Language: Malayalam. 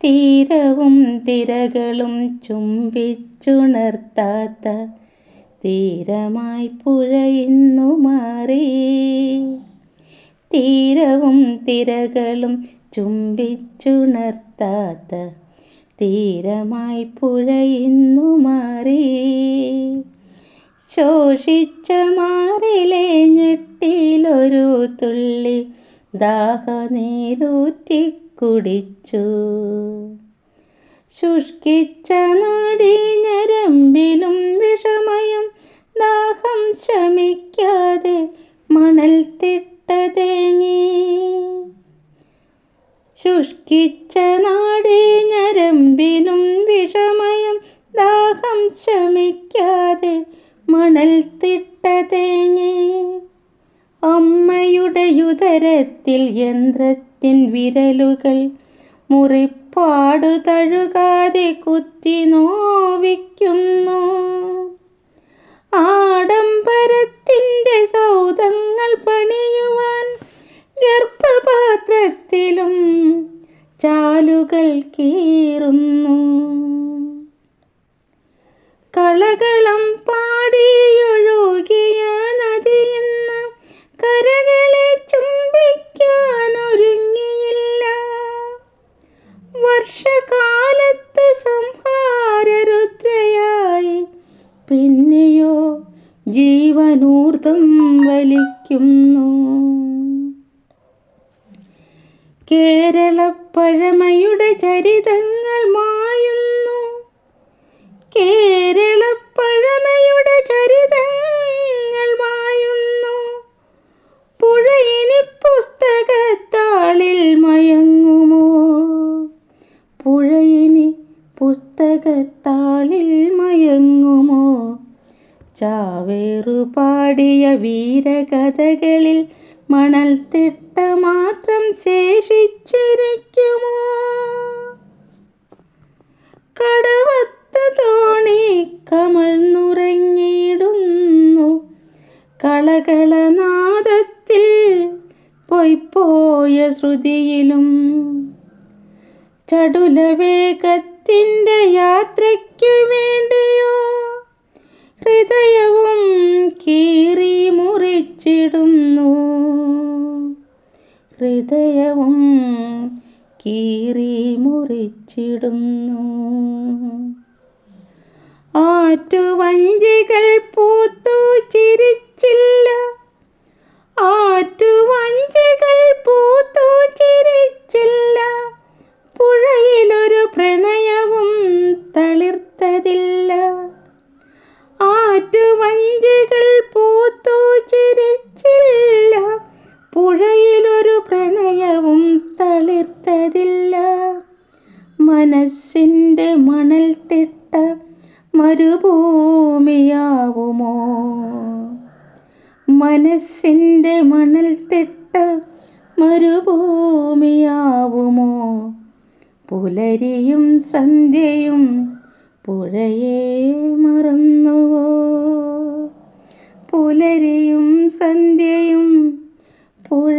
തീരവും തിരകളും ചുംബിച്ചുണർത്താത്ത തീരമായി പുഴ ഇന്നു മാറി. തീരവും തിരകളും ചുംബിച്ചുണർത്താത്ത തീരമായി പുഴ ഇന്നു മാറി. ശോഷിച്ച മാറിലെ ഞെട്ടിലൊരു തുള്ളി ദാഹനീരൂറ്റി കുടിച്ചു. ശുഷ്കിച്ച നാഡീഞരമ്പിലും വിഷമയം ദാഹം ശമിക്കാതെ മണൽ തിട്ട തേങ്ങി. ശുഷ്കിച്ച നാഡീഞരമ്പിലും വിഷമയം ദാഹം ശമിക്കാതെ മണൽ തിട്ട തേങ്ങി. അമ്മയുടെ ഉദരത്തിൽ യന്ത്രത്തിൻ വിരലുകൾ മുറിപ്പാടു തഴുകാതെ കുത്തി നോവിക്കുന്നു. ആഡംബരത്തിൻ്റെ സൗധങ്ങൾ പണിയുവാൻ ഗർഭപാത്രത്തിലും ചാലുകൾ കീറുന്നു. കളകളം പാടിയൊഴുകിയ നദിയെന്ന കരകളെ ചുംബിക്കാനൊരുങ്ങിയില്ല. വർഷകാലത്ത് സംഹാരരുദ്രയായി പിന്നെയോ ജീവനൂർദ്ധം വലിക്കുന്നു. കേരളപ്പഴമയുടെ ചരിതങ്ങൾ മായുന്നു. കേരളപ്പഴമയുടെ ചരിതങ്ങൾ മായുന്നു. പുഴ ഇനി പുസ്തകത്താളിൽ മയങ്ങുമോ? പുഴ ഇനി പുസ്തകത്താളിൽ മയങ്ങുമോ? ചാവേറു പാടിയ വീരകഥകളിൽ മണൽ തിട്ട മാത്രം ശേഷിച്ചിരിക്കുമോ? കടവത്ത് തോണി കമഴ്ന്നുറങ്ങിയിടുന്നു. കളകളനാദത്തിൽ പൊയ്പോയ ശ്രുതിയിലും ചടുലവേഗത്തിൻ്റെ യാത്രയ്ക്കു വേണ്ടിയോ ഹൃദയവും കീറി മുറിച്ചിടുന്നു. ഹൃദയവും കീറി മുറിച്ചിടുന്നു. ആറ്റുവഞ്ചികൾ പൂത്തു ചിരിച്ചില്ല. ആറ്റുവഞ്ചികൾ പൂത്തു ചിരിച്ചില്ല. പുഴയിലൊരു പ്രണയവും തളിർത്തതില്ല. ആറ്റുവഞ്ചികൾ പൂത്തു ചിരിച്ചില്ല. പുഴയിലൊരു പ്രണയവും തളിർത്തതില്ല. മനസ്സിൻ്റെ മണൽ തിട്ട മരുഭൂമിയാവുമോ? മനസ്സിൻ്റെ മണൽ തിട്ട മരുഭൂമിയാവുമോ? പുലരിയും സന്ധ്യയും പുഴയെ മറന്നുവോ? പുലരിയും സന്ധ്യയും പുഴ